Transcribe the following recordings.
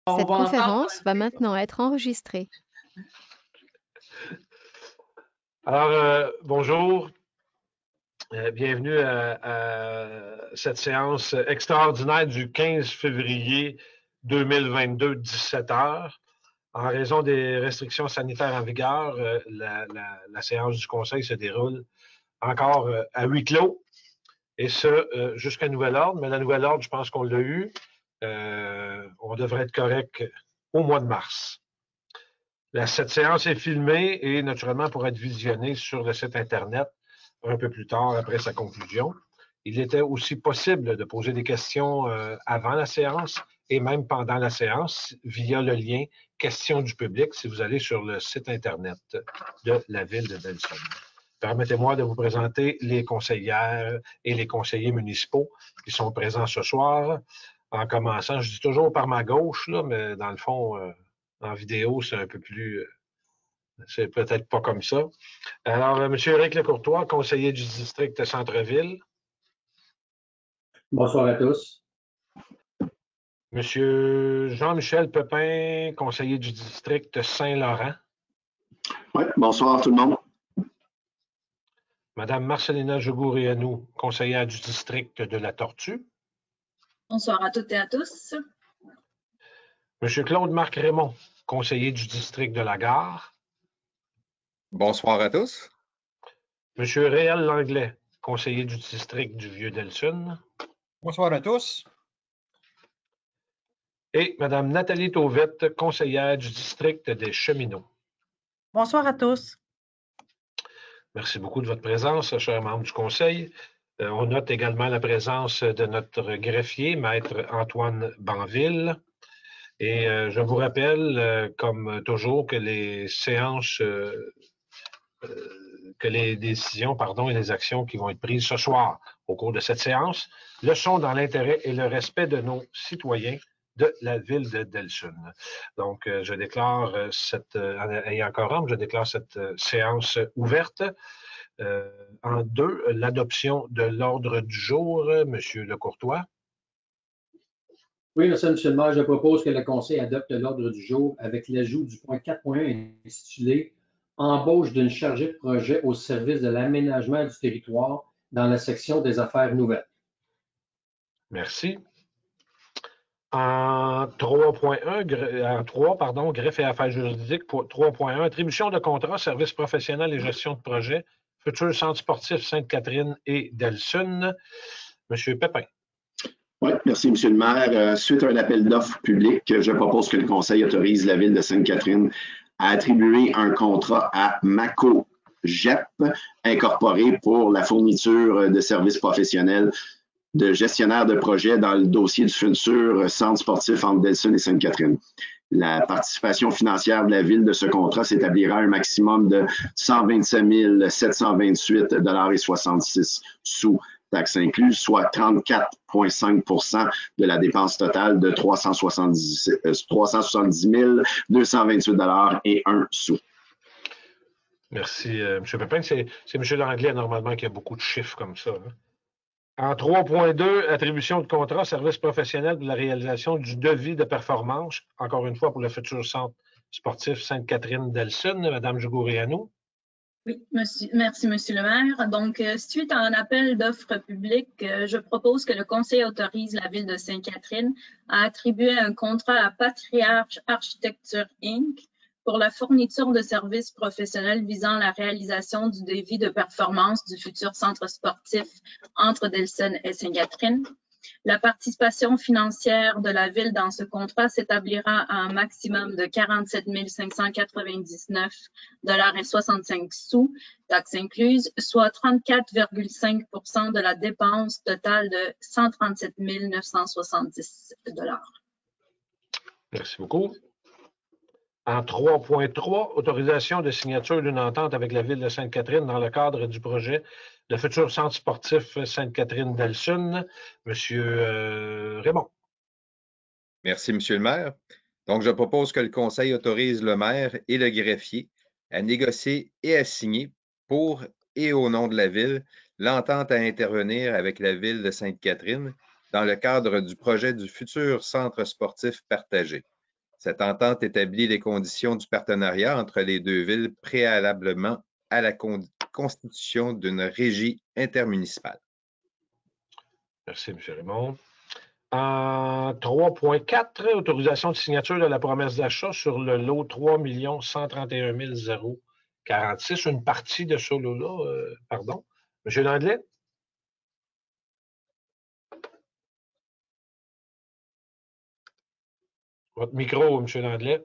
Cette conférence va maintenant être enregistrée. Alors, bonjour. Bienvenue à cette séance extraordinaire du 15 février 2022, 17 h. En raison des restrictions sanitaires en vigueur, la séance du Conseil se déroule encore à huis clos, et ce, jusqu'à nouvel ordre. Mais la nouvel ordre, je pense qu'on l'a eu. On devrait être correct au mois de mars. Cette séance est filmée et naturellement pourra être visionnée sur le site Internet un peu plus tard après sa conclusion. Il était aussi possible de poser des questions avant la séance et même pendant la séance via le lien « Questions du public » si vous allez sur le site Internet de la ville de Delson. Permettez-moi de vous présenter les conseillères et les conseillers municipaux qui sont présents ce soir. En commençant, je dis toujours par ma gauche, là, mais dans le fond, en vidéo, c'est un peu plus... c'est peut-être pas comme ça. Alors, M. Éric Lecourtois, conseiller du district Centre-Ville. Bonsoir à tous. M. Jean-Michel Pepin, conseiller du district Saint-Laurent. Oui, bonsoir tout le monde. Mme Marcelina Jogourianou, conseillère du district de la Tortue. Bonsoir à toutes et à tous. M. Claude-Marc Raymond, conseiller du district de la Gare. Bonsoir à tous. M. Réal Langlais, conseiller du district du Vieux-Delsun. Bonsoir à tous. Et Mme Nathalie Tauvette, conseillère du district des Cheminots. Bonsoir à tous. Merci beaucoup de votre présence, chers membres du Conseil. On note également la présence de notre greffier, Maître Antoine Banville. Et je vous rappelle, comme toujours, que les séances, que les décisions, et les actions qui vont être prises ce soir au cours de cette séance le sont dans l'intérêt et le respect de nos citoyens de la ville de Delsun. Donc, je déclare ayant quorum, je déclare cette séance ouverte. En deux, l'adoption de l'ordre du jour. Monsieur Lecourtois. Oui, monsieur le maire, je propose que le Conseil adopte l'ordre du jour avec l'ajout du point 4.1 intitulé « Embauche d'une chargée de projet au service de l'aménagement du territoire » dans la section des affaires nouvelles. Merci. En 3.1, greffe et affaires juridiques, 3.1, attribution de contrat, services professionnels et gestion de projet, futur centre sportif Sainte-Catherine et Delsun. Monsieur Pépin. Oui, merci, monsieur le maire. Suite à un appel d'offres public, je propose que le Conseil autorise la ville de Sainte-Catherine à attribuer un contrat à Maco GEP incorporé pour la fourniture de services professionnels de gestionnaire de projet dans le dossier du futur centre sportif entre Delsun et Sainte-Catherine. La participation financière de la ville de ce contrat s'établira à un maximum de 127 728,66 $, taxes incluses, soit 34,5 % de la dépense totale de 370 228,01 $. Merci, M. Pépin. C'est M. Langlais, normalement, qui a beaucoup de chiffres comme ça. Hein? En 3.2, attribution de contrat, service professionnel pour la réalisation du devis de performance, encore une fois pour le futur centre sportif Sainte-Catherine-Delsun. Mme Jogourianou. Oui, merci, monsieur le maire. Donc, suite à un appel d'offres public, je propose que le Conseil autorise la ville de Sainte-Catherine à attribuer un contrat à Patriarche Architecture Inc. pour la fourniture de services professionnels visant la réalisation du devis de performance du futur centre sportif entre Delsun et Sainte-Catherine. La participation financière de la ville dans ce contrat s'établira à un maximum de 47 599,65 $, taxes incluses, soit 34,5 % de la dépense totale de 137 970 $. Merci beaucoup. En 3.3, autorisation de signature d'une entente avec la ville de Sainte-Catherine dans le cadre du projet de futur centre sportif Sainte-Catherine-Delsun. Monsieur Raymond. Merci, monsieur le maire. Donc, je propose que le Conseil autorise le maire et le greffier à négocier et à signer pour et au nom de la ville l'entente à intervenir avec la ville de Sainte-Catherine dans le cadre du projet du futur centre sportif partagé. Cette entente établit les conditions du partenariat entre les deux villes préalablement à la constitution d'une régie intermunicipale. Merci, M. Raymond. En 3.4, autorisation de signature de la promesse d'achat sur le lot 3 131 046, une partie de ce lot-là, pardon. M. Landlet? Votre micro, M. Landlet.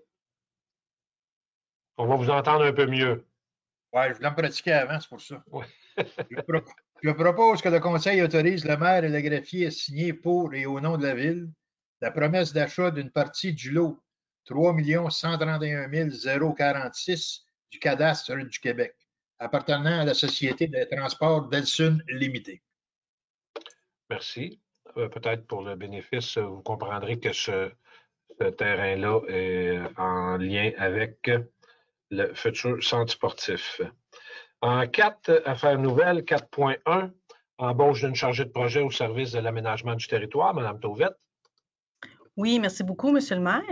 On va vous entendre un peu mieux. Oui, je voulais me pratiquer avant, c'est pour ça. Ouais. Je propose que le Conseil autorise le maire et le greffier à signer pour et au nom de la Ville la promesse d'achat d'une partie du lot 3 131 046 du cadastre du Québec, appartenant à la Société de transport d'Elsun Limités. Merci. Peut-être pour le bénéfice, vous comprendrez que ce terrain-là est en lien avec le futur centre sportif. En 4, affaires nouvelles, 4.1, embauche d'une chargée de projet au service de l'aménagement du territoire. Mme Tauvette. Oui, merci beaucoup, Monsieur le maire.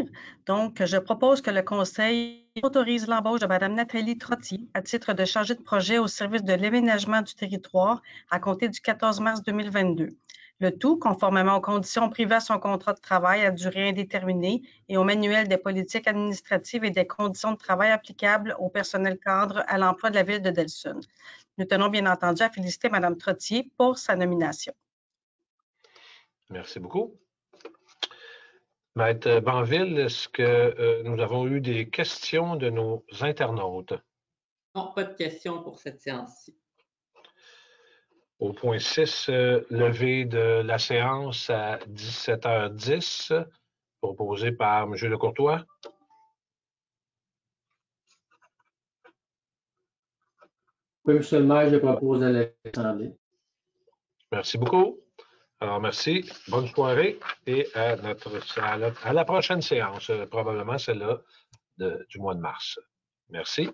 Donc, je propose que le Conseil autorise l'embauche de Mme Nathalie Trottier à titre de chargée de projet au service de l'aménagement du territoire à compter du 14 mars 2022. Le tout conformément aux conditions privées à son contrat de travail à durée indéterminée et au manuel des politiques administratives et des conditions de travail applicables au personnel cadre à l'emploi de la ville de Delsun. Nous tenons bien entendu à féliciter Mme Trottier pour sa nomination. Merci beaucoup. Maître Banville, est-ce que nous avons eu des questions de nos internautes? Non, pas de questions pour cette séance-ci. Au point 6, levée de la séance à 17h10, proposé par M. Lecourtois. Oui, M. le maire, je propose à l'Assemblée. Merci beaucoup. Alors, merci. Bonne soirée et à la prochaine séance, probablement celle-là du mois de mars. Merci.